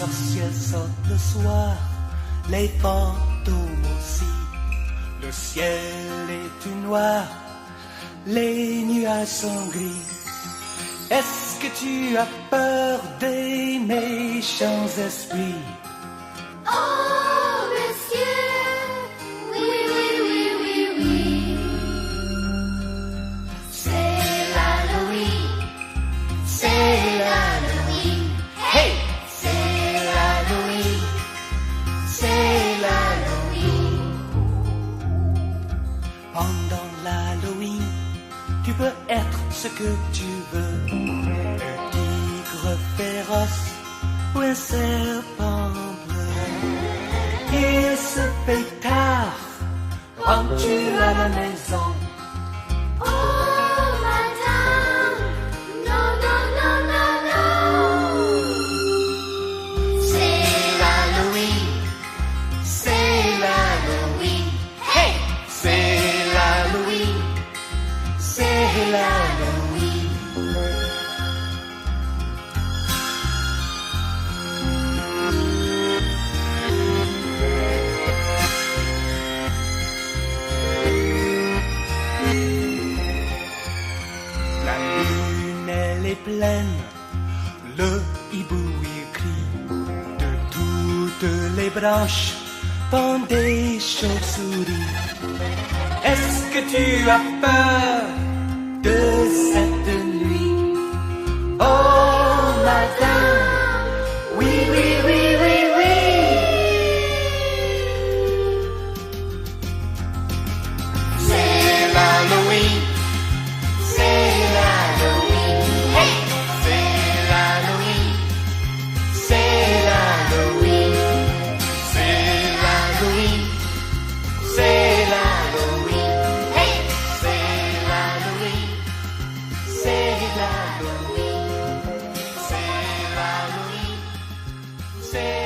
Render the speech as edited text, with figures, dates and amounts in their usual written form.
sorcières sortent le soir, les fantômes aussi. Le ciel est tout noir, les nuages sont gris. Est-ce que tu as peur des méchants esprits? Oh, monsieur, oui, oui, oui, oui, oui. C'est l'Halloween, c'est l'Halloween. Hey, c'est l'Halloween, c'est l'Halloween. Pendant l'Halloween, tu peux être ce que tu veux. Un tigre féroce ou un serpent bleu. Il se fait tard, rentres-tu à la maison? Oh, madame, non, non, non, non, non. C'est l'Halloween, c'est l'Halloween. Hey, C'est l'Halloween, c'est l'Halloween. la lune elle est pleine, le hibou il crie. De toutes les branches pendent des chauves-souris. Est-ce que tu as peur de cette nuit? Oh madame, oui, oui, oui, oui, oui. C'est l'Halloween, c'est l'Halloween. Hey, C'est l'Halloween, c'est l'Halloween, c'est l'Halloween, c'est l'Halloween, hey, c'est l'Halloween, c'est l'Halloween, c'est l'Halloween, c'est